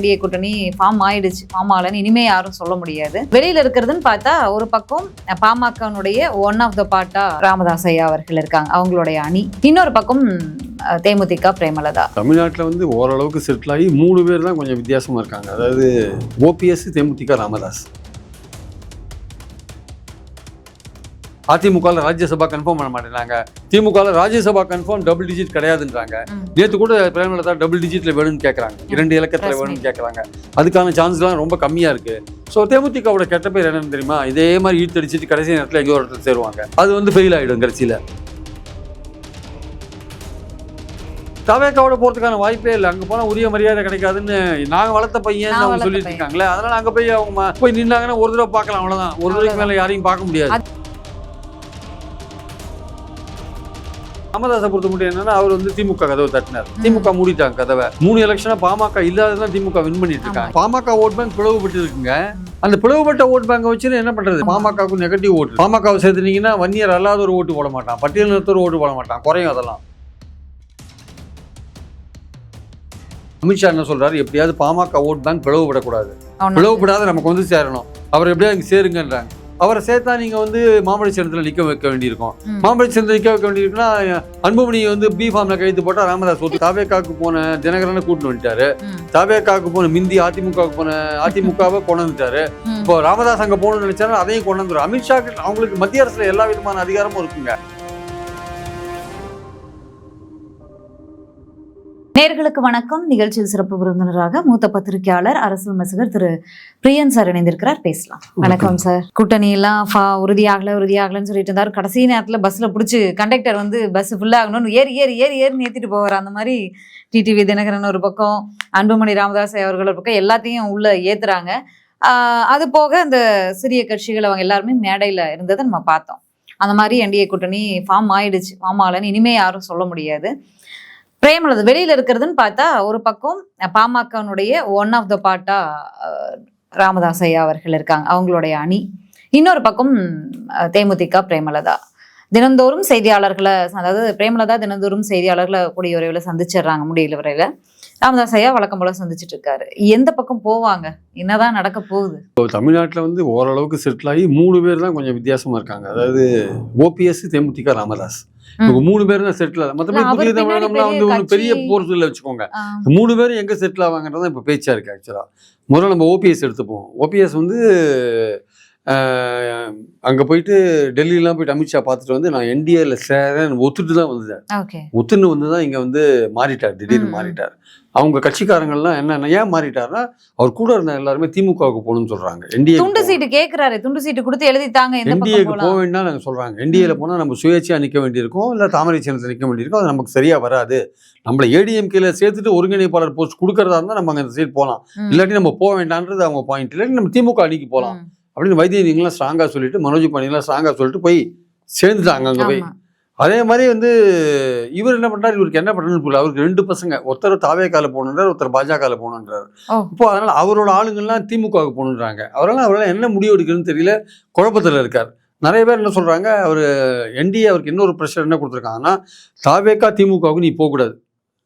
NDA கூட்டணி form ஆயிடுச்சு, form ஆகலன்னு இனிமே யாரும் சொல்ல முடியாது. வெளியில இருக்கிறதுன்னு பார்த்தா ஒரு பக்கம் பாமகனுடைய ஒன் ஆஃப் த பார்ட்டா ராமதாஸ் ஐயா அவர்கள் இருக்காங்க, அவங்களுடைய அணி. இன்னொரு பக்கம் தேமுதிக பிரேமலதா. தமிழ்நாட்டில் வந்து ஓரளவுக்கு செட்டில் ஆகி 3 பேர் தான் கொஞ்சம் வித்தியாசமாக இருக்காங்க. அதாவது ஓபிஎஸ், தேமுதிக, ராமதாஸ். அதிமுகவில் ராஜ்யசபா கன்ஃபார்ம் பண்ண மாட்டேங்கிறாங்க. திமுகவில் ராஜ்யசபா கன்ஃபார்ம் டபுள் டிஜிட் கிடையாதுன்றாங்க. நேற்று கூட பிரேமலதா டபுள் டிஜிட்டில் வேணும்னு கேட்குறாங்க, 2 இலக்கத்தில் வேணும்னு கேட்குறாங்க. அதுக்கான சான்ஸ்லாம் ரொம்ப கம்மியாக இருக்குது. ஸோ தேமுதிகவோட கெட்ட பேர் என்னன்னு தெரியுமா? இதே மாதிரி இழுத்தடிச்சிட்டு கடைசி நேரத்தில் எங்கேயோ ஒரு இடத்துல சேருவாங்க. அது வந்து ஃபெயில் ஆகிடும் கடைசியில். தவேக்காவோட போகிறதுக்கான வாய்ப்பே இல்லை. அங்கே போனால் உரிய மரியாதை கிடைக்காதுன்னு நாங்கள் வளர்த்த பையன் அவங்க சொல்லிட்டு இருக்காங்களே. அதனால் அங்கே போய் அவங்க போய் நின்னாங்கன்னா ஒரு தடவை பார்க்கலாம், அவ்வளோதான். ஒரு தடவைக்கு மேலே யாரையும் பார்க்க முடியாது. ராமதாஸை பொறுத்த மட்டும் என்னன்னா, அவர் வந்து திமுக கதவை தட்டினார். திமுக மூடிட்டாங்க கதவை. 3 எலெக்ஷனா பாமக இல்லாததான் திமுக வின் பண்ணிட்டு இருக்காங்க. பாமக ஓட் பேங்க் பிளவுபட்டு இருக்குங்க. அந்த பிளவுபட்ட ஓட் பேங்கை வச்சு என்ன பண்றது? பாமகவுக்கு நெகட்டிவ் ஓட்டு. பாமகவை சேர்த்துனீங்கன்னா வன்னியர் அல்லாத ஒரு ஓட்டு போட மாட்டான், பட்டியல் நிறுத்தர் ஓட்டு போட மாட்டான், குறையும். அதெல்லாம் அமித்ஷா என்ன சொல்றாரு? எப்படியாவது பாமக ஓட் பேங்க் பிளவுபடக்கூடாது, பிளவுபடாத நமக்கு வந்து சேரணும். அவர் எப்படியாவது இங்கே சேருங்கன்றாங்க. அவரை சேர்த்தா நீங்க வந்து மாம்பழ சின்னத்தில் நிற்க வைக்க வேண்டியிருக்கும். மாம்பழ சின்னத்தில் நிற்க வைக்க வேண்டியிருக்குன்னா அன்புமணி வந்து பி ஃபார்ம்ல கைது போட்டா ராமதாஸ் ஓட்டு. தாவேக்காவுக்கு போன தினகரனை கூட்டின்னு வந்துட்டாரு. தாவேக்காவுக்கு போன மிந்தி அதிமுகவுக்கு போன அதிமுகவை கொண்டு வந்துட்டாரு. இப்போ ராமதாஸ் அங்கே போகணும்னு நினைச்சாலும் அதையும் கொண்டு வந்துடும். அமித்ஷா அவங்களுக்கு மத்திய அரசுல எல்லா விதமான அதிகாரமும் இருக்குங்க. நேயர்களுக்கு வணக்கம். நிகழ்ச்சியில் சிறப்பு விருந்தினராக மூத்த பத்திரிகையாளர், அரசியல் விமர்சகர் திரு பிரியன் சார் இணைந்திருக்கிறார். பேசலாம். வணக்கம் சார். கூட்டணி எல்லாம் உறுதியாகலன்னு சொல்லிட்டு இருந்தாரு. கடைசி நேரத்துல பஸ்ல பிடிச்சி கண்டக்டர் வந்து பஸ் ஃபுல்லாகணும்னு ஏறி ஏற்றிட்டு போவார். அந்த மாதிரி டிடிவி தினகரன் ஒரு பக்கம், அன்புமணி ராமதாஸ் அவர்கள் ஒரு பக்கம் எல்லாத்தையும் உள்ள ஏத்துறாங்க. அது போக அந்த சிறிய கட்சிகள் அவங்க எல்லாருமே மேடையில இருந்ததை நம்ம பார்த்தோம். அந்த மாதிரி என்டிஏ கூட்டணி ஃபார்ம் ஆயிடுச்சு, ஃபார்ம் ஆகலன்னு இனிமே யாரும் சொல்ல முடியாது. பிரேமலதா வெளியில இருக்கிறதுன்னு பார்த்தா ஒரு பக்கம் பாமகனுடைய ஒன் ஆஃப் த பார்ட்டா ராமதாஸ் ஐயா அவர்கள் இருக்காங்க, அவங்களுடைய அணி. இன்னொரு பக்கம் தேமுதிக பிரேமலதா. தினந்தோறும் செய்தியாளர்களை, அதாவது பிரேமலதா தினந்தோறும் செய்தியாளர்களை கூடிய விரைவில் சந்திச்சிடுறாங்க. முடியல வரையில ராமதாஸ் ஐயா வழக்கம் போல சந்திச்சுட்டு இருக்காரு. எந்த பக்கம் போவாங்க, என்னதான் நடக்க போகுது? இப்போ தமிழ்நாட்டில் வந்து ஓரளவுக்கு செட்டில் ஆகி 3 பேர் தான் கொஞ்சம் வித்தியாசமா இருக்காங்க. அதாவது ஓபிஎஸ், தேமுதிக, ராமதாஸ். 3 பேர் தான் செட்டில் ஆகும். மற்றபடி புதிய தமிழகம்னா வந்து ஒரு பெரிய போர்ஸில் வச்சுக்கோங்க. 3 பேரும் எங்கே செட்டில் ஆவாங்கன்றதான் இப்போ பேச்சா இருக்கு. ஆக்சுவலாக முதல்ல நம்ம ஓபிஎஸ் எடுத்துப்போம். ஓபிஎஸ் வந்து அங்கே போயிட்டு டெல்லியெலாம் போயிட்டு அமித்ஷா பார்த்துட்டு வந்து நான் என்டிஏல சேரேன்னு ஒத்துட்டு தான் வந்துட்டார். ஒத்துன்னு வந்து தான் இங்கே வந்து மாறிட்டார், திடீர்னு மாறிட்டார். அவங்க கட்சிக்காரங்கள்லாம் என்ன ஏன் மாறிட்டார்னா, அவர் கூட இருந்த எல்லாருமே திமுகவுக்கு போகணும்னு சொல்றாங்க. என்டிஏ துண்டு சீட்டு கேட்கிறாரு, துண்டு சீட்டு கொடுத்து எழுதிட்டாங்க. என்டிஏக்கு போக வேண்டாம் நாங்கள் சொல்றாங்க. என்டிஏல போனால் நம்ம சுயேட்சையா நிற்க வேண்டியிருக்கும், இல்லை தாமரை சின்னத்தில் நிற்க வேண்டியிருக்கும். அது நமக்கு சரியா வராது. நம்மளை ஏடிஎம்கேல சேர்த்துட்டு ஒருங்கிணைப்பாளர் போஸ்ட் கொடுக்கறதா இருந்தால் நம்ம அங்கே அந்த சைட் போகலாம், இல்லாட்டி நம்ம போக வேண்டான்றது அவங்க பாயிண்ட். இல்லாட்டி நம்ம திமுக அணிக்கு போகலாம் அப்படின்னு வைத்தியங்கள்லாம் ஸ்ட்ராங்காக சொல்லிட்டு, மனோஜ் பாண்டியெல்லாம் ஸ்ட்ராங்காக சொல்லிட்டு போய் சேர்ந்துட்டாங்க அங்கே போய். அதே மாதிரி வந்து இவர் என்ன பண்றாரு, இவருக்கு என்ன பண்றாருன்னு புரியல. அவருக்கு 2 பசங்க, ஒருத்தர் தாவேக்கால போகணுன்றார், ஒருத்தர் பாஜகவில் போகணுன்றார். இப்போ அதனால அவரோட ஆளுங்கள்லாம் திமுகவுக்கு போகணுன்றாங்க. அவரால் என்ன முடிவு எடுக்கிறதுன்னு தெரியல, குழப்பத்தில் இருக்கார். நிறைய பேர் என்ன சொல்றாங்க, அவர் என்டிஏ அவருக்கு இன்னொரு ப்ரெஷர் என்ன கொடுத்துருக்காங்கன்னா, தாவேக்கா திமுகவுக்கு நீ போகக்கூடாது,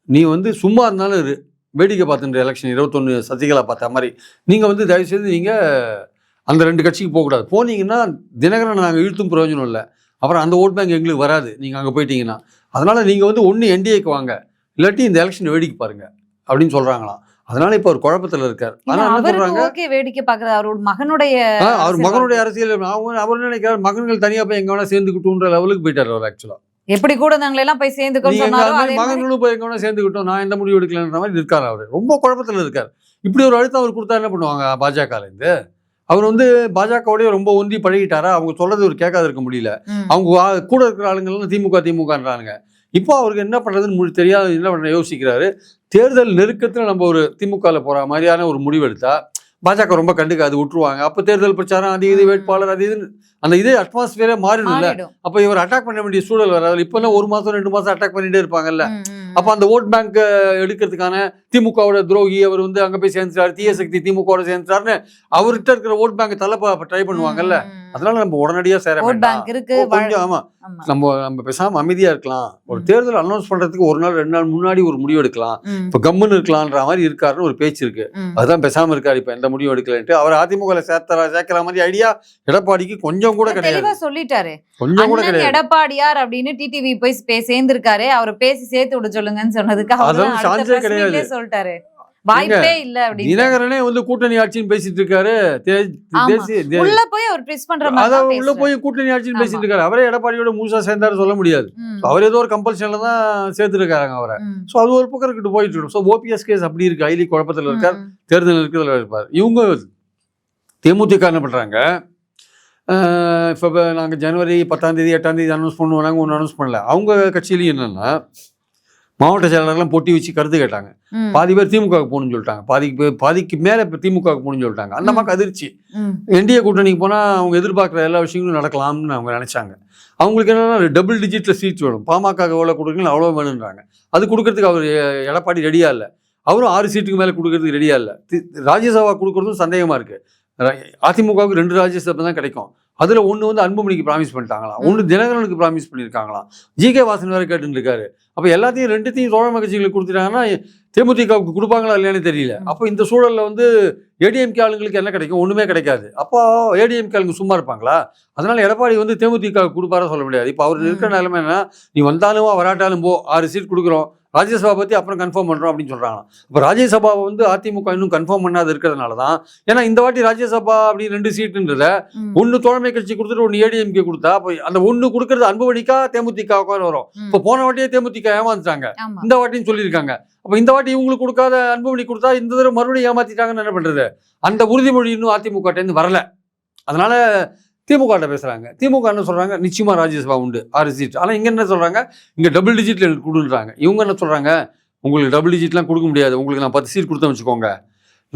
நீ வந்து சும்மா இருந்தாலும் இரு, வேடிக்கை பார்த்துன்ற எலெக்ஷன் 21 சசிகலா பார்த்த மாதிரி நீங்கள் வந்து தயவுசெய்து நீங்கள் அந்த 2 கட்சிக்கு போகக்கூடாது. போனீங்கன்னா தினகரன் நாங்கள் இழுத்தும் பிரயோஜனம் இல்லை, அப்புறம் அந்த ஓட் பேங்க் எங்களுக்கு வராது நீங்கள் அங்கே போயிட்டீங்கன்னா. அதனால நீங்கள் வந்து ஒன்று என்டிஏக்கு வாங்க, இல்லாட்டி இந்த எலெக்ஷன் வேடிக்கை பாருங்க அப்படின்னு சொல்றாங்களாம். அதனால இப்போ அவர் குழப்பத்தில் இருக்கார். ஆனால் என்ன சொல்றாங்க, வேடிக்கை பார்க்குறது அவர் மகனுடைய அரசியல். அவர் நினைக்கிறார் மகன்கள் தனியாக போய் எங்க வேணா சேர்ந்துக்கிட்டோன்ற லெவலுக்கு போயிட்டார் அவர். ஆக்சுவலா எப்படி கூட நாங்களெல்லாம் போய் சேர்ந்துக்கணும், மகன்களும் போய் எங்க வேணா சேர்ந்துக்கிட்டோம், நான் எந்த முடிவு எடுக்கலன்ற மாதிரி இருக்கார். அவர் ரொம்ப குழப்பத்தில் இருக்கார். இப்படி ஒரு அழுத்தம் அவர் கொடுத்தா என்ன பண்ணுவாங்க பாஜகலேருந்து? அவர் வந்து பாஜகவோடய ரொம்ப ஒன்றி பழகிட்டாரா? அவங்க சொல்றது ஒரு கேட்காது இருக்க முடியல. அவங்க கூட இருக்கிற ஆளுங்கள்லாம் திமுகன்றாங்க. இப்போ அவருக்கு என்ன பண்றதுன்னு தெரியாது, என்ன பண்ண யோசிக்கிறாரு. தேர்தல் நெருக்கத்தில் நம்ம ஒரு திமுகவில் போற மாதிரியான ஒரு முடிவு எடுத்தா பாஜக ரொம்ப கண்டுக்காது, விட்டுருவாங்க. அப்போ தேர்தல் பிரச்சாரம் அது இது வேட்பாளர் அது இதுன்னு அந்த இதே அட்மாஸ்பியரே மாறிடும்ல. மாறிடும். அப்ப இவர் அட்டாக் பண்ண வேண்டிய சூழல் வராது. இப்ப எல்லாம் 1 மாசம் 2 மாசம் அட்டாக் பண்ணிட்டே இருப்பாங்கல்ல. அப்ப அந்த ஓட் பேங்க் எடுக்கிறதுக்கான திமுகவோட துரோகி அவர் வந்து அங்க போய் சேர்ந்துட்டாரு, தீய சக்தி திமுகவோட சேர்ந்துட்டாருன்னு அவர்கிட்ட இருக்கிற ஓட் பேங்க் தள்ள ட்ரை பண்ணுவாங்கல்ல. அதனால நம்ம உடனடியா சேர ஓட் பேங்க் இருக்கு. கொஞ்சம் ஆமா நம்ம பேசாம அமைதியா இருக்கலாம். ஒரு தேர்தல் அனௌன்ஸ் பண்றதுக்கு 1 நாள் 2 நாள் முன்னாடி ஒரு முடிவு எடுக்கலாம். இப்ப கம்முன்னு இருக்கலாம்ன்ற மாதிரி இருக்காருன்னு ஒரு பேச்சு இருக்கு. அதுதான் பேசாம இருக்காரு. இப்ப எந்த முடிவு எடுக்கலன்ட்டு அவர் அதிமுக சேர்க்கிற மாதிரி ஐடியா எடப்பாடிக்கு கொஞ்சம் கூட கிடையாது. தெளிவா சொல்லிட்டாரு. கொஞ்சம் கூட கிடையாது. எடப்பாடியார் அப்படின்னு டிடிவி போய் சேர்ந்திருக்காரு. அவர் பேசி சேர்த்து விட சொல்லுங்கன்னு சொன்னதுக்கு அதான் சான்ஸே கிடையாது சொல்லிட்டாரு. வாய்ப்பே இல்ல அப்படின்னு. தினகரனே வந்து கூட்டணி ஆட்சின்னு பேசிட்டு இருக்காரு. உள்ள போய் அவர் ட்விஸ்ட் பண்ற மாதிரி அத உள்ள போய் கூட்டணி ஆட்சின்னு பேசிட்டு இருக்காரு. அவரே எடப்பாடியோட முழுசா சேர்ந்தாரு சொல்ல முடியாது. அவர் ஏதோ ஒரு கம்பல்ஷன்ல தான் சேர்த்து இருக்காங்க அவரை. சோ அது ஒரு பக்கம் இருக்கிட்டு போயிட்டு இருக்கும். சோ ஓபிஎஸ் கேஸ் அப்படி இருக்கு. ஹைலி குழப்பத்துல இருக்கார். தேர்தல் இருக்கிறதுல இருப்பார். இவங்க தேமுதிக என்ன பண்றாங்க, இப்போ நாங்கள் ஜனவரி 10ஆம் தேதி 8ஆம் தேதி அனௌன்ஸ் பண்ணுவாங்க. ஒன்றும் அனௌன்ஸ் பண்ணல. அவங்க கட்சியிலையும் என்னன்னா மாவட்ட செயலாளர்லாம் பொட்டி வச்சு கருத்து கேட்டாங்க. பாதி பேர் திமுகவுக்கு போகணும்னு சொல்லிட்டாங்க. பாதிக்கு மேலே இப்போ திமுகவுக்கு போகணும்னு சொல்லிட்டாங்க. அந்த மாதிரி அதிர்ச்சி. என்டிஏ கூட்டணிக்கு போனால் அவங்க எதிர்பார்க்குற எல்லா விஷயங்களும் நடக்கலாம்னு அவங்க நினச்சாங்க. அவங்களுக்கு என்னன்னா டபுள் டிஜிட்டில் சீட்ஸ் வேணும். பாமக எவ்வளோ கொடுக்குறீங்களோ அவ்வளோ வேணுன்றாங்க. அது கொடுக்கறதுக்கு அவர் எடப்பாடி ரெடியாக இல்லை. அவரும் 6 சீட்டுக்கு மேலே கொடுக்கறதுக்கு ரெடியாக இல்லை. ராஜ்யசபா கொடுக்குறதும் சந்தேகமாக இருக்குது. அதிமுகவுக்கு 2 ராஜ்யசபா தான் கிடைக்கும். அதில் ஒன்று வந்து அன்புமணிக்கு ப்ராமிஸ் பண்ணிட்டாங்களாம், ஒன்று தினகரனுக்கு ப்ராமிஸ் பண்ணியிருக்காங்களாம். ஜிகே வாசன் வேறு கேட்டுன்னு இருக்காரு. அப்போ எல்லாத்தையும் 2த்தையும் தோழமை கட்சிகளுக்கு கொடுத்துட்டாங்கன்னா தேமுதிகவுக்கு கொடுப்பாங்களா இல்லையானு தெரியல. அப்போ இந்த சூழலில் வந்து ஏடிஎம்கே ஆளுங்களுக்கு என்ன கிடைக்கும்? ஒன்றுமே கிடைக்காது. அப்போ ஏடிஎம்கே ஆளுங்க சும்மா இருப்பாங்களா? அதனால எடப்பாடி வந்து தேமுதிகவுக்கு கொடுப்பாரா சொல்ல முடியாது. இப்போ அவர் இருக்கிற நிலைமை என்ன, நீ வந்தாலும் வராட்டாலும் போ, 6 சீட் கொடுக்குறோம், ராஜ்யசபா பற்றி அப்புறம் கன்ஃபார்ம் பண்ணுறோம் அப்படின்னு சொல்கிறாங்க. இப்போ ராஜ்யசபாவை வந்து அதிமுக இன்னும் கன்ஃபார்ம் பண்ணாது இருக்கிறதுனால தான். ஏன்னா இந்த வாட்டி ராஜ்யசபா அப்படி 2 சீட்டுன்றத 1 தோழமை கட்சி கொடுத்துட்டு 1 ஏடிஎம்கே கொடுத்தா, அப்போ அந்த 1 கொடுக்கறது அன்புமணிக்கா தேமுதிக வரும். இப்போ போன வாட்டியே தேமுதிக ஏமாந்துட்டாங்க, இந்த வாட்டின்னு சொல்லியிருக்காங்க. அப்போ இந்த வாட்டி இவங்களுக்கு கொடுக்காத அன்புமணி கொடுத்தா இந்த தடவை மறுபடியும் ஏமாத்திட்டாங்கன்னு என்ன பண்ணுறது? அந்த உறுதிமொழி இன்னும் அதிமுகட்டேருந்து வரல. அதனால திமுக பேசுறாங்க. திமுக என்ன சொல்றாங்க, நிச்சயமா ராஜ்யசபா உண்டு 6 சீட். ஆனா இங்க என்ன சொல்றாங்க, இங்க டபுள் டிஜிட்ல எனக்கு கொடுன்றாங்க. இவங்க என்ன சொல்றாங்க, உங்களுக்கு டபுள் டிஜிட்லாம் கொடுக்க முடியாது, உங்களுக்கு நான் 10 சீட் கொடுத்தேன் வச்சுக்கோங்க.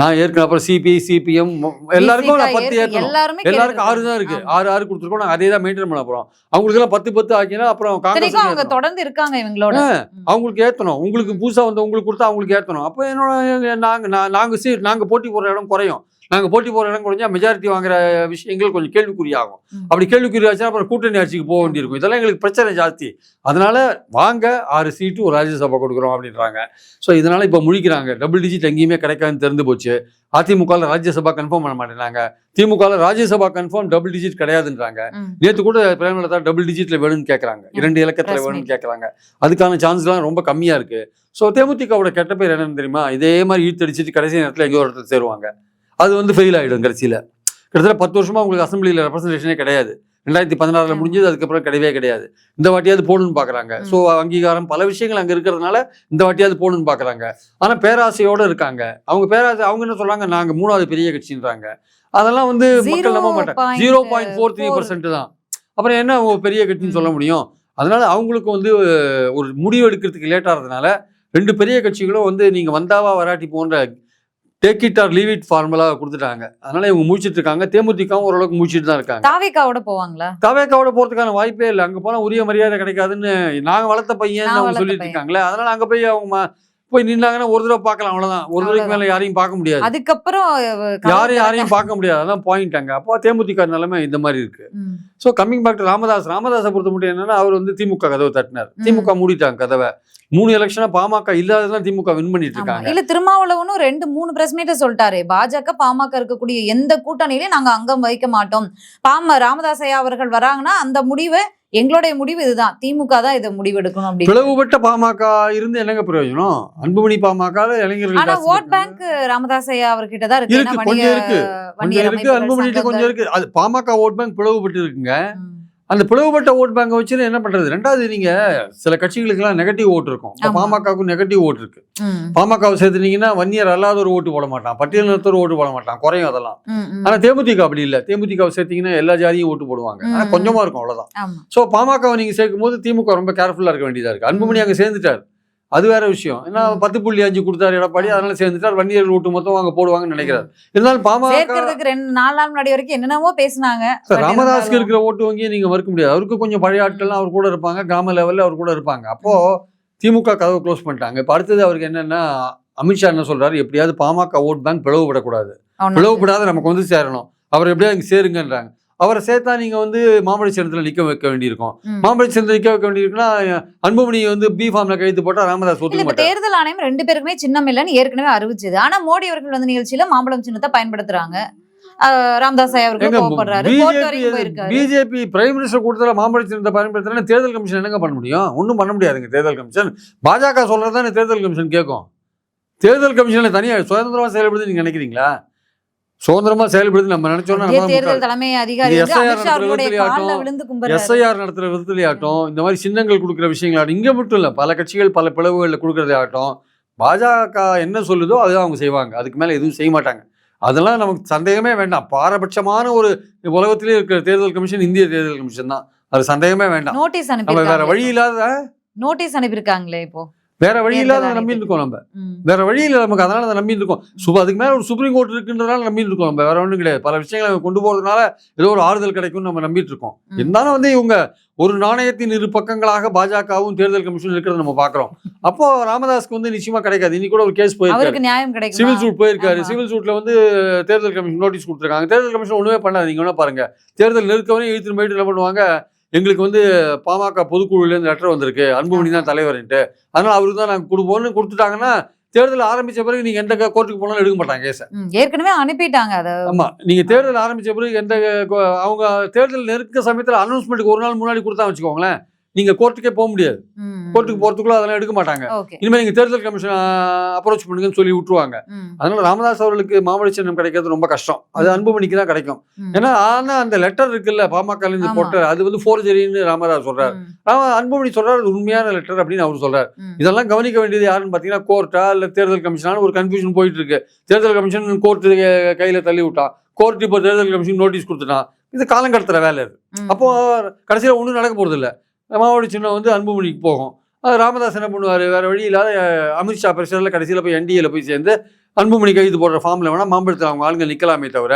நான் ஏற்கனவே அப்புறம் சிபிஐ சிபிஎம் எல்லாருக்கும் நான் 10 ஏற்றணும். எல்லாருக்கும் 6 தான் இருக்கு. 6 கொடுத்துருக்கோம். நாங்கள் அதே தான் மெயின்டைன் பண்ண போறோம். அவங்களுக்கு எல்லாம் 10 ஆக்கினா அப்புறம் காங்கிரஸ் தொடர்ந்து இருக்காங்க இவங்களோட. அவங்களுக்கு ஏற்றணும். உங்களுக்கு புதுசா வந்து உங்களுக்கு கொடுத்தா அவங்களுக்கு ஏற்றணும். அப்போ என்னோட நாங்க போட்டி போடுற இடம் குறையும். நாங்கள் போட்டி போகிற இடம் குறைஞ்சா மெஜாரிட்டி வாங்குற விஷயங்கள் கொஞ்சம் கேள்விக்குறியாகும். அப்படி கேள்விக்குறியாச்சுன்னா அப்புறம் கூட்டணி ஆட்சிக்கு போக வேண்டியிருக்கும். இதெல்லாம் எங்களுக்கு பிரச்சனை ஜாஸ்தி. அதனால வாங்க 6 சீட்டு ஒரு ராஜ்யசபா கொடுக்குறோம் அப்படின்றாங்க. ஸோ இதனால இப்போ முழிக்கிறாங்க. டபுள் டிஜிட் எங்கேயுமே கிடைக்காதுன்னு தெரிந்து போச்சு. அதிமுகவில் ராஜ்யசபா கன்ஃபார்ம் பண்ண மாட்டேங்கிறாங்க. திமுகவில் ராஜ்யசபா கன்ஃபார்ம் டபுள் டிஜிட் கிடையாதுன்றாங்க. நேற்று கூட பிரேமலதா டபுள் டிஜிட்ல வேணும்னு கேட்குறாங்க, 2 இலக்கத்தில் வேணும்னு கேட்குறாங்க. அதுக்கான சான்ஸ்லாம் ரொம்ப கம்மியாக இருக்கு. ஸோ தேமுதிகவோட கெட்ட பேர் என்னன்னு தெரியுமா? இதே மாதிரி ஈர்த்தடிச்சிட்டு கடைசி நேரத்தில் எங்கேயோ ஒரு இடத்துல சேருவாங்க. அது வந்து ஃபெயில் ஆகிடும். கடைசியில் கிட்டத்தட்ட 10 வருஷமா உங்களுக்கு அசம்பிளியில் ரெப்ரஸன்டேஷனே கிடையாது. 2016 முடிஞ்சது, அதுக்கப்புறம் கிடையவே கிடையாது. இந்த வாட்டியாவது போகணும்னு பார்க்குறாங்க. ஸோ அங்கீகாரம் பல விஷயங்கள் அங்கே இருக்கிறதுனால இந்த வாட்டியாவது போகணும்னு பார்க்குறாங்க. ஆனால் பேராசையோடு இருக்காங்க. அவங்க என்ன சொல்கிறாங்க, நாங்கள் 3வது பெரிய கட்சின்றாங்க. அதெல்லாம் வந்து மக்கள் நம்ப மாட்டாங்க. 0.43% தான். அப்புறம் என்ன பெரிய கட்சின்னு சொல்ல முடியும்? அதனால அவங்களுக்கு வந்து ஒரு முடிவு எடுக்கிறதுக்கு லேட் ஆகிறதுனால 2 பெரிய கட்சிகளும் வந்து நீங்கள் வந்தாவா வராட்டி போன்ற take it or leave it formula கொடுத்துட்டாங்க. அதனால இவங்க முடிச்சிட்டு இருக்காங்க. தேமுதிகவும் ஓரளவுக்கு முடிச்சிட்டு தான் இருக்காங்க. தாவேக்காவோட போவாங்களா? தாவேக்காவோட போறதுக்கான வாய்ப்பே இல்லை. அங்க போனா உரிய மரியாதை கிடைக்காதுன்னு நாங்க வளர்த்த பையன் அவங்க சொல்லிட்டு இருக்காங்களே. அதனால அங்க போய் அவங்க போய் நின்னாங்கன்னா ஒரு தடவை பார்க்கலாம், அவ்வளவுதான். ஒரு தடவைக்கு மேல யாரையும் பார்க்க முடியாது. அதுக்கப்புறம் யாரையும் பார்க்க முடியாது. அதான் பாயிண்ட். அங்க அப்போ தேமுதிக நிலைமை இந்த மாதிரி இருக்கு. ஸோ கம்மிங் பேக் டு ராமதாஸை பொறுத்த மட்டும் என்னன்னா, அவர் வந்து திமுக கதவை தட்டினார். திமுக மூடிட்டாங்க கதவை. 3 எலெக்ஷனா பாமக இல்லாததான் திமுக வின் பண்ணிட்டு இருக்காங்க. இல்ல திருமாவளவனும் 2-3 பிரஸ் மீட்ட சொல்லிட்டாரு. பாஜக பாமக இருக்கக்கூடிய எந்த கூட்டணியிலையும் நாங்க அங்கம் வைக்க மாட்டோம். ராமதாஸ் ஐயா அவர்கள் வராங்கன்னா அந்த முடிவு எங்களுடைய முடிவு இதுதான், திமுக தான் இதை முடிவெடுக்கணும் அப்படின்னு. பிளவுபட்ட பாமக இருந்து என்னங்க பிரயோஜனம்? அன்புமணி பாமக இளைஞர்கள். ஆனா ஓட் பேங்க் ராமதாஸ் ஐயா அவர்கிட்ட தான் இருக்கு. கொஞ்சம் இருக்கு, அன்புமணிட்டு கொஞ்சம் இருக்கு. அது பாமக ஓட் பேங்க் பிளவுபட்டு இருக்குங்க. அந்த பிளவுபட்ட ஓட் பேங்கை வச்சு என்ன பண்றது? 2வது, நீங்க சில கட்சிகளுக்கு எல்லாம் நெகட்டிவ் ஓட்டு இருக்கும். பாமகவுக்கும் நெகட்டிவ் ஓட்டு இருக்கு. பாமகவை சேர்த்துனீங்கன்னா வன்னியர் அல்லாத ஒரு ஓட்டு போட மாட்டான், பட்டியலினத்தோர் ஓட்டு போட மாட்டான், குறையும் அதெல்லாம். ஆனா தேமுதிக அப்படி இல்லை. தேமுதிகவை சேர்த்தீங்கன்னா எல்லா ஜாதியும் ஓட்டு போடுவாங்க. ஆனா கொஞ்சமா இருக்கும், அவ்வளவுதான். சோ பாமகவை நீங்க சேர்க்கும் போது திமுக ரொம்ப கேர்ஃபுல்லா இருக்க வேண்டியதா இருக்கு. அன்புமணி அங்க சேர்ந்துட்டாரு. அது வேற விஷயம். ஏன்னா 10.5 கொடுத்தாரு எடப்பாடி, அதனால சேர்ந்துட்டார். வன்னியர்கள் ஓட்டு மொத்தம் அவங்க போடுவாங்கன்னு நினைக்கிறார். இருந்தாலும் பாமக சேர்க்கிறதுக்கு 4 நாள் முன்னாடி வரைக்கும் என்னென்னவோ பேசினாங்க. ராமதாஸ்க்கு இருக்கிற ஓட்டு வங்கியை நீங்க மறுக்க முடியாது. அவருக்கு கொஞ்சம் பழைய ஆட்கள்லாம் அவர் கூட இருப்பாங்க, கிராம லெவல்ல அவர் கூட இருப்பாங்க. அப்போ திமுக கதவை க்ளோஸ் பண்ணிட்டாங்க. இப்போ அடுத்தது அவருக்கு என்னன்னா, அமித்ஷா என்ன சொல்றாரு, எப்படியாவது பாமக ஓட் பேங்க் பிளவுபடக்கூடாது, பிளவுபடாத நமக்கு வந்து சேரணும், அவர் எப்படியாவது இங்க சேருங்கன்றாங்க. அவரை சேர்த்தா நீங்க வந்து மாம்பழ சின்னத்துல நிக்க வைக்க வேண்டியிருக்கும். மாம்பழ சின்னத்துல நிக்க வைக்க வேண்டியிருக்குன்னா அன்புமணி வந்து பி ஃபார்ம்ல கைது போட்டா ராமதாஸ் ஒத்துக்க மாட்டார். தேர்தல் ஆணையம் 2 பேருக்குமே சின்னம் இல்லைன்னு ஏற்கனவே அறிவிச்சது. ஆனா மோடி அவர்கள் வந்து நிகழ்ச்சியில மாம்பழம் சின்னத்தை பயன்படுத்துறாங்க. ராமதாஸ் அவர்கள் கோபப்படுறாரு. கோர்ட் வரைக்கும் போயிருக்காரு. பிஜேபி பிரைம் மினிஸ்டர் கூட்டத்துல மாம்பழ சின்னத்தை பயன்படுத்துறேன்னா தேர்தல் கமிஷன் என்னங்க பண்ண முடியும்? ஒன்றும் பண்ண முடியாதுங்க. தேர்தல் கமிஷன் பாஜக சொல்றதுதான் தேர்தல் கமிஷன் கேட்கும். தேர்தல் கமிஷன்ல தனியா சுதந்திரமா செயல்படுது நீங்க நினைக்கிறீங்களா? சுதந்திரமா செயல்படுது நம்ம நினைச்சோம்னா தேர்தல் தலைமை அதிகாரி எஸ்ஐஆர் நடத்துற விதத்திலேயாட்டும், இந்த மாதிரி சின்னங்கள் கொடுக்குற விஷயங்களாட்டும், இங்க மட்டும் இல்ல பல கட்சிகள் பல பிளவுகளில் கொடுக்கறதே ஆகட்டும், பாஜக என்ன சொல்லுதோ அதுதான் அவங்க செய்வாங்க. அதுக்கு மேல எதுவும் செய்ய மாட்டாங்க. அதெல்லாம் நமக்கு சந்தேகமே வேண்டாம். பாரபட்சமான ஒரு உலகத்திலே இருக்கிற தேர்தல் கமிஷன் இந்திய தேர்தல் கமிஷன் தான். அது சந்தேகமே வேண்டாம். நோட்டீஸ் வேற வழி இல்லாத நோட்டீஸ் அனுப்பியிருக்காங்களே. இப்போ வேற வழி இல்லாத நம்பிட்டு இருக்கோம். நம்ம வேற வழி இல்லை நமக்கு, அதனால அதை நம்பிட்டு இருக்கோம். அதுக்கு மேல ஒரு சுப்ரீம் கோர்ட் இருக்குன்றதுனால நம்பிட்டு இருக்கோம். நம்ம வேற ஒன்றும் கிடையாது. பல விஷயங்களை கொண்டு போறதுனால ஏதோ ஒரு ஆறுதல் கிடைக்கும் நம்ம நம்பிட்டு இருக்கோம். இருந்தாலும் வந்து இவங்க ஒரு நாணயத்தின் 2 பக்கங்களாக பாஜகவும் தேர்தல் கமிஷன் இருக்கிறத நம்ம பாக்குறோம். அப்போ ராமதாஸ்க்கு வந்து நிச்சயமா கிடைக்காது. இன்னைக்கு கூட ஒரு கேஸ் போயிருக்காரு, நியாயம் கிடைக்கும், சிவில் சூட் போயிருக்காரு. சிவில் சூட்ல வந்து தேர்தல் கமிஷன் நோட்டீஸ் கொடுத்துருக்காங்க. தேர்தல் கமிஷன் ஒண்ணுமே பண்ணாது. நீங்க வேணா பாருங்க, தேர்தல் நெருக்கவரையும் இழுத்துட்டு போயிட்டு என்ன பண்ணுவாங்க, எங்களுக்கு வந்து பாமக பொதுக்குழுலேருந்து லெட்டர் வந்திருக்கு, அன்புமணி தான் தலைவர்ன்ட்டு, அதனால அவருக்கு தான் நாங்கள் கொடுப்போம்னு கொடுத்துட்டாங்கன்னா தேர்தல் ஆரம்பிச்ச பிறகு நீங்க எந்த கோர்ட்டுக்கு போனாலும் எடுக்க மாட்டாங்க கேஸை. ஏற்கனவே அனுப்பிட்டாங்க. ஆமா, நீங்க தேர்தல் ஆரம்பிச்ச பிறகு எந்த அவங்க தேர்தல் நெருக்க சமயத்தில் அனௌன்ஸ்மெண்ட்டுக்கு ஒரு நாள் முன்னாடி கொடுத்தா வச்சுக்கோங்களேன், நீங்க கோர்ட்டுக்கே போக முடியாது. கோர்ட்டுக்கு போறதுக்குள்ள அதெல்லாம் எடுக்க மாட்டாங்க. இனிமேல் நீங்க தேர்தல் கமிஷன் அப்ரோச் பண்ணுங்கன்னு சொல்லி விட்டுருவாங்க. அதனால ராமதாஸ் அவர்களுக்கு மாம்பழ சின்னம் கிடைக்கிறது ரொம்ப கஷ்டம். அது அன்புமணிக்கு தான் கிடைக்கும். ஏன்னா ஆனா அந்த லெட்டர் இருக்குல்ல பாமக இருந்து போட்ட, அது வந்து ஃபோர்ஜரின்னு ராமதாஸ் சொல்றாரு. அன்புமணி சொல்றாரு உண்மையான லெட்டர் அப்படின்னு அவர் சொல்றாரு. இதெல்லாம் கவனிக்க வேண்டியது யாருன்னு பாத்தீங்கன்னா கோர்ட்டா இல்ல தேர்தல் கமிஷனான ஒரு கன்ஃபியூஷன் போயிட்டு இருக்கு. தேர்தல் கமிஷன் கோர்ட்டு கையில தள்ளி விட்டான், கோர்ட் இப்போ தேர்தல் கமிஷன் நோட்டீஸ் கொடுத்துட்டான். இது காலம் கடத்துற வேலை இது. அப்போ கடைசியில ஒன்றும் நடக்க போறது இல்லை. மாவோட சின்னம் வந்து அன்புமணிக்கு போகும். அது ராமதாஸ் என்ன பண்ணுவார், வேற வழி இல்லாத அமித்ஷா பிரஷரில் கடைசியில் போய் என்டிஏல போய் சேர்ந்து அன்புமணி கைது போடுற ஃபார்மில் வேணால் மாம்பழத்தில் அவங்க ஆளுங்க நிற்கலாமே தவிர,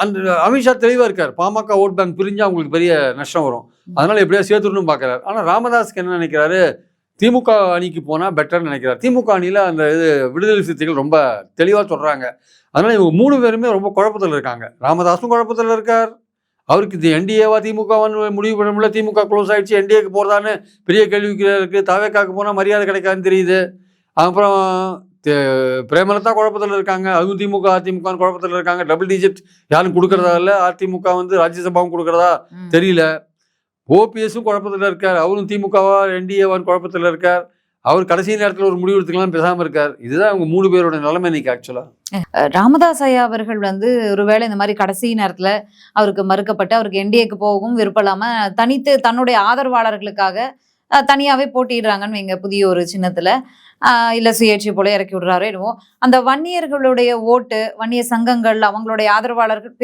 அந்த அமித்ஷா தெளிவாக இருக்கார், பாமக ஓட் பேங்க் பிரிஞ்சு அவங்களுக்கு பெரிய நஷ்டம் வரும், அதனால எப்படியா சேர்த்துடணும் பார்க்குறாரு. ஆனால் ராமதாஸ்க்கு என்ன நினைக்கிறாரு, திமுக அணிக்கு போனால் பெட்டர்னு நினைக்கிறார். திமுக அணியில் அந்த இது விடுதலை சிறுத்தைகள் ரொம்ப தெளிவாக சொல்கிறாங்க. அதனால இவங்க 3 பேருமே ரொம்ப குழப்பத்தில் இருக்காங்க. ராமதாஸும் குழப்பத்தில் இருக்கார். அவருக்கு இது என்டிஏவா திமுகவான்னு முடிவு பண்ண முடியல. திமுக க்ளோஸ் ஆயிடுச்சு, என்டிஏக்கு போகிறதான்னு பெரிய கேள்விக்கு இருக்குது. தவேக்காக்கு போனால் மரியாதை கிடைக்காதுன்னு தெரியுது. அப்புறம் பிரேமலதா குழப்பத்தில் இருக்காங்க, அதுவும் திமுக அதிமுகன்னு குழப்பத்தில் இருக்காங்க. டபுள் டிஜிட் யாரும் கொடுக்கறதா இல்லை. அதிமுக வந்து ராஜ்யசபாவும் கொடுக்கறதா தெரியல. ஓபிஎஸும் குழப்பத்தில் இருக்கார், அவரும் திமுகவா என்டிஏவான்னு குழப்பத்தில் இருக்கார். அவர் கடைசி நேரத்தில் ஒரு முடிவு எடுத்துக்கலாம் பேசாமல் இருக்கார். இதுதான் அவங்க 3 பேரோட நிலைமை இன்னைக்கு. ஆக்சுவலா ராமதாஸ் ஐயா அவர்கள் வந்து ஒருவேளை இந்த மாதிரி கடைசி நேரத்துல அவருக்கு மறுக்கப்பட்டு அவருக்கு என்டிஏக்கு போகவும் விருப்பம் இல்லாம தனித்து தன்னுடைய ஆதரவாளர்களுக்காக தனியாவே போட்டிடுறாங்கன்னு வைங்க, புதிய ஒரு சின்னத்துல இல்ல சுயேட்சை போல இறக்கி விடுறாரு. என்னவோ அந்த வன்னியர்களுடைய ஓட்டு, வன்னிய சங்கங்கள், அவங்களுடைய ஆதரவாளர்கள்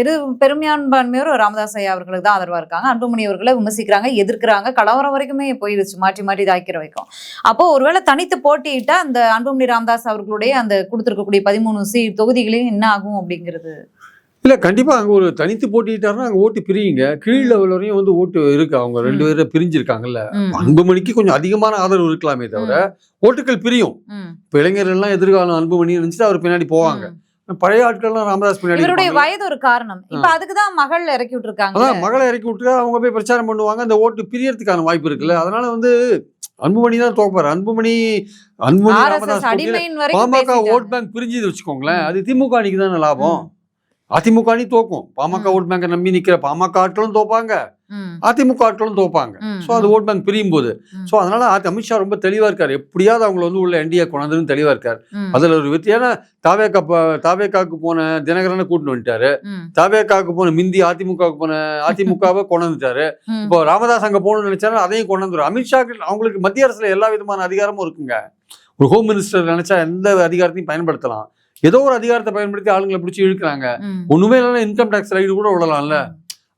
பெரும்பான்மையோர் ராமதாஸ் ஐயா அவர்களுக்கு தான் ஆதரவா இருக்காங்க. அன்புமணி அவர்களை விமர்சிக்கிறாங்க, எதிர்க்கிறாங்க, கலவரம் வரைக்குமே போயிடுச்சு, மாற்றி மாற்றி தாக்கிற வைக்கும். அப்போ ஒருவேளை தனித்து போட்டியிட்டா அந்த அன்புமணி ராமதாஸ் அவர்களுடைய அந்த கொடுத்துருக்கக்கூடிய 13 தொகுதிகளையும் என்ன ஆகும் அப்படிங்கிறது இல்லை. கண்டிப்பாக அங்கே ஒரு தனித்து போட்டிட்டாருன்னா அங்கே ஓட்டு பிரியுங்க. கீழ் லெவல் வரையும் வந்து ஓட்டு இருக்கு. அவங்க 2 பேரும் பிரிஞ்சிருக்காங்கல்ல. அன்புமணிக்கு கொஞ்சம் அதிகமான ஆதரவு இருக்கலாமே தவிர ஓட்டுகள் பிரியும். இப்போ இளைஞர்கள்லாம் எதிர்காலம் அன்புமணி இருந்துச்சு, அவர் பின்னாடி போவாங்க. பழைய ஆட்கள்லாம் ராமதாஸ் பின்னாடி. இவருடைய வயது ஒரு காரணம். இப்ப அதுக்குதான் மகள் இறக்கி விட்டுருக்காங்க. அதான் மகளை இறக்கி விட்டு அவங்க போய் பிரச்சாரம் பண்ணுவாங்க. அந்த ஓட்டு பிரியறதுக்கான வாய்ப்பு இருக்குல்ல. அதனால வந்து அன்புமணி தான் தோப்பாரு. அன்புமணி ராமதாஸ் பாமக ஓட் பேங்க் பிரிஞ்சு வச்சுக்கோங்களேன், அது திமுக அணிக்கு தானே லாபம். அதிமுக அணி தோக்கும். பாமக ஓட் பேங்கை நம்பி நிக்கிற பாமக ஆட்களும் தோப்பாங்க, அதிமுக ஆட்களும் தோப்பாங்க. ஸோ அது ஓட் பேங்க் பிரியும் போது. ஸோ அதனால அமித்ஷா ரொம்ப தெளிவா இருக்காரு, எப்படியாவது அவங்களை வந்து உள்ள என்டிஏ கொண்டாந்துன்னு தெளிவா இருக்காரு. அதுல ஒரு வித்தியான தாவேக்காக்கு போன தினகரனை கூட்டிட்டு வந்துட்டாரு. தாவேக்காக்கு போன மிந்தி அதிமுகவை கொண்டு வந்துட்டாரு. இப்போ ராமதாஸ் அங்க போகணும்னு நினைச்சாரு, அதையும் கொண்டு வந்துரு. அமித்ஷா அவங்களுக்கு மத்திய அரசுல எல்லா விதமான அதிகாரமும் இருக்குங்க. ஒரு ஹோம் மினிஸ்டர் நினைச்சா எந்த அதிகாரத்தையும் பயன்படுத்தலாம். ஏதோ ஒரு அதிகாரத்தை பயன்படுத்தி ஆளுங்களை பிடிச்சி இழுக்கிறாங்க. ஒண்ணுமே இல்லைன்னா இன்கம் டாக்ஸ் ரைடு கூட விடலாம்ல.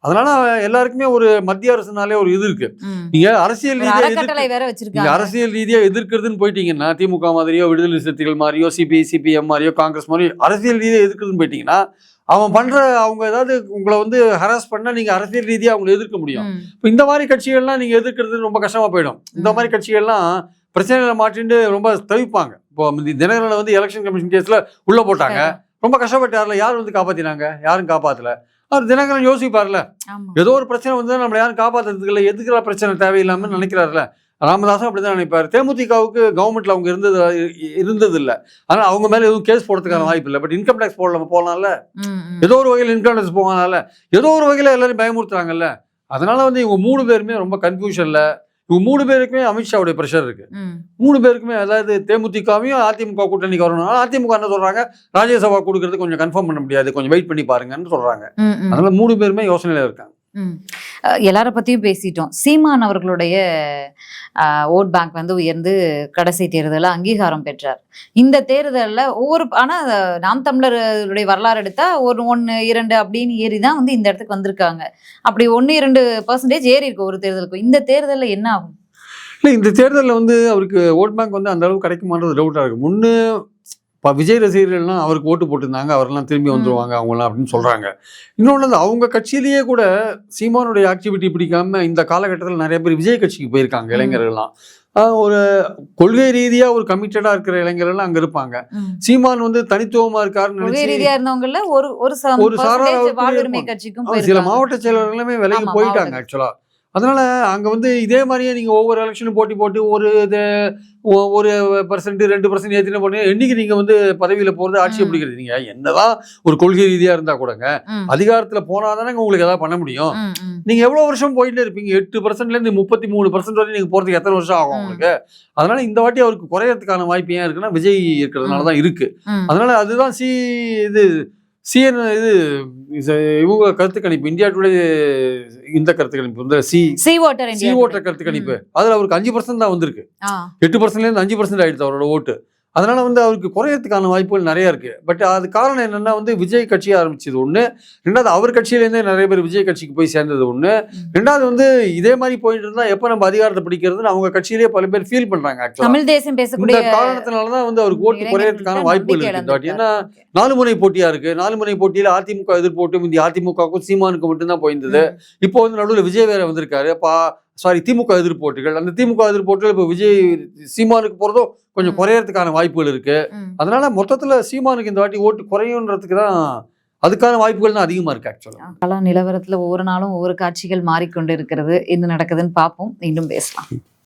அதனால எல்லாருக்குமே ஒரு மத்திய அரசுனாலே ஒரு இது இருக்கு. நீங்க அரசியல் ஒரு ரீதியா அறக்கட்டளை வேற நீங்க வச்சிருக்காங்க. அரசியல் ரீதியா எதிர்க்கிறதுன்னு போயிட்டீங்கன்னா, திமுக மாதிரியோ விடுதலை சிறுத்தைகள் மாதிரியோ சிபிஎம் மாதிரியோ காங்கிரஸ் மாதிரியோ அரசியல் ரீதியா எதிர்க்கிறதுன்னு போயிட்டீங்கன்னா, அவங்க ஏதாவது உங்களை வந்து ஹராஸ் பண்ணா நீங்க அரசியல் ரீதியா அவங்களை எதிர்க்க முடியும். இப்போ இந்த மாதிரி கட்சிகள்லாம் நீங்க எதிர்க்கிறது ரொம்ப கஷ்டமா போயிடும். இந்த மாதிரி கட்சிகள்லாம் பிரச்சனைகளை மாற்றிட்டு ரொம்ப தவிப்பாங்க. இப்போ தினகரனை வந்து எலெக்ஷன் கமிஷன் கேஸ்ல உள்ள போட்டாங்க, ரொம்ப கஷ்டப்பட்டார்ல. யார் வந்து காப்பாத்தினாங்க? யாரும் காப்பாத்தல. அவர் தினகரன் யோசிப்பார்ல, ஏதோ ஒரு பிரச்சனை வந்து நம்மளை யாரும் காப்பாத்துறதுக்கு இல்லை, எதுக்குற பிரச்சனை தேவையில்லாமன்னு நினைக்கிறாருல. ராமதாசும் அப்படிதான் நினைப்பாரு. தேமுதிகவுக்கு கவர்மெண்ட்ல அவங்க இருந்தது இல்லை, அதனால அவங்க மேல எதுவும் கேஸ் போடுறதுக்கான வாய்ப்பு இல்லை. பட் இன்கம் டேக்ஸ் போடலாம்ல, ஏதோ ஒரு வகையில் இன்கம் டேக்ஸ் போகனால ஏதோ ஒரு வகையில எல்லாரும் பயமுறுத்துறாங்கல்ல. அதனால வந்து இவங்க 3 பேருமே ரொம்ப கன்ஃபியூஷன்ல. இவங்க 3 பேருக்குமே அமித்ஷாவுடைய பிரஷர் இருக்கு. 3 பேருக்குமே, அதாவது தேமுதிகவையும் அதிமுக கூட்டணிக்கு வரணும். அதிமுக என்ன சொல்றாங்க, ராஜ்யசபா கொடுக்கறது கொஞ்சம் கன்ஃபார்ம் பண்ண முடியாது, கொஞ்சம் வெயிட் பண்ணி பாருங்கன்னு சொல்றாங்க. அதனால 3 பேருமே யோசனையில இருக்காங்க. எல்லார பத்தியும் பேசிட்டோம். சீமான் அவர்களுடைய ஓட் பேங்க் வந்து உயர்ந்து கடைசி தேர்தலில் அங்கீகாரம் பெற்றார். இந்த தேர்தலில் ஆனா நாம் தமிழருடைய வரலாறு எடுத்தா 1, 2 அப்படின்னு ஏறிதான் வந்து இந்த இடத்துக்கு வந்திருக்காங்க. அப்படி 1-2% ஏறி இருக்கு ஒரு தேர்தலுக்கு. இந்த தேர்தலில் என்ன ஆகும்? இல்லை, இந்த தேர்தலில் வந்து அவருக்கு ஓட் பேங்க் வந்து அந்த அளவுக்கு கிடைக்குமான்றது டவுட்டாக இருக்கு. முன்னு விஜய் ரசிகர்கள்லாம் அவருக்கு ஓட்டு போட்டிருந்தாங்க, அவரெல்லாம் திரும்பி வந்துருவாங்க அவங்களாம் அப்படின்னு சொல்றாங்க. இன்னொன்று வந்து அவங்க கட்சியிலேயே கூட சீமானுடைய ஆக்டிவிட்டி பிடிக்காம இந்த காலகட்டத்தில் நிறைய பேர் விஜய் கட்சிக்கு போயிருக்காங்க. இளைஞர்கள்லாம் ஒரு கொள்கை ரீதியா ஒரு கமிட்டடா இருக்கிற இளைஞர்கள் அங்க இருப்பாங்க. சீமான் வந்து தனித்துவமா இருக்காருன்னு கொள்கை ரீதியா இருந்தவங்கள ஒரு வாழ்வுரிமை கட்சிக்கும் சில மாவட்ட செயலர்களுமே விலகி போயிட்டாங்க ஆக்சுவலா. அதனால அங்க வந்து இதே மாதிரியே நீங்க ஒவ்வொரு எலெக்ஷனும் போட்டு ஒரு 1% 2% ஏற்றின போனே என்னைக்கு நீங்க வந்து பதவியில போறது, ஆட்சியை பிடிக்கிறது. நீங்க என்னதான் ஒரு கொள்கை ரீதியா இருந்தா கூடங்க அதிகாரத்துல போனாதானே உங்களுக்கு ஏதாவது பண்ண முடியும். நீங்க எவ்வளவு வருஷம் போயிட்டே இருப்பீங்க? 8%ல இருந்து 33% வரை நீங்க போறதுக்கு எத்தனை வருஷம் ஆகும் உங்களுக்கு? அதனால இந்த வாட்டி அவருக்கு குறையறதுக்கான வாய்ப்பு ஏன் இருக்குன்னா விஜய் இருக்கிறதுனாலதான் இருக்கு. அதனால அதுதான் இவங்க கருத்து கணிப்பு, இந்தியா டுடே இந்த கருத்து கணிப்பு வந்து சி ஓட்டர் கருத்து கணிப்பு, அதுல அவருக்கு 5% தான் வந்திருக்கு. 8%ல இருந்து 5% ஆயிடுச்சு அவரோட ஓட்டு. அதனால வந்து அவருக்கு குறையறதுக்கான வாய்ப்புகள் நிறைய இருக்கு. பட் அது காரணம் என்னன்னா வந்து விஜய் கட்சி ஆரம்பிச்சது ஒண்ணு, ரெண்டாவது அவர் கட்சியிலேருந்தே நிறைய பேர் விஜய் கட்சிக்கு போய் சேர்ந்தது ஒண்ணு, ரெண்டாவது வந்து இதே மாதிரி போயிட்டு இருந்தா எப்ப நம்ம அதிகாரத்தை பிடிக்கிறதுன்னு அவங்க கட்சியிலேயே பல பேர் ஃபீல் பண்றாங்க. தமிழ் தேசம் பேசக்கூடிய காரணத்தினாலதான் வந்து அவருக்கு ஓட்டு குறையறதுக்கான வாய்ப்புகள் இருக்கு. ஏன்னா 4 முனை போட்டியா இருக்கு. 4 முனை போட்டியில அதிமுக எதிர்போட்டு இந்த அதிமுகவுக்கும் சீமானுக்கு மட்டும்தான் போயிருந்தது. இப்போ வந்து நடுவில் விஜய் வேற வந்திருக்காரு. திமுக எதிர்போட்டிகள், அந்த திமுக எதிர்போட்டிகள் இப்போ விஜய் சீமானுக்கு போறதும் கொஞ்சம் குறையறதுக்கான வாய்ப்புகள் இருக்கு. அதனால மொத்தத்துல சீமானுக்கு இந்த வாட்டி ஓட்டு குறையுன்றதுக்கு தான் அதுக்கான வாய்ப்புகள் தான் அதிகமா இருக்கு. ஆக்சுவலா நிலவரத்துல ஒவ்வொரு நாளும் ஒவ்வொரு காட்சிகள் மாறிக்கொண்டு இருக்கிறது. என்ன நடக்குதுன்னு பார்ப்போம். மீண்டும் பேசலாம்.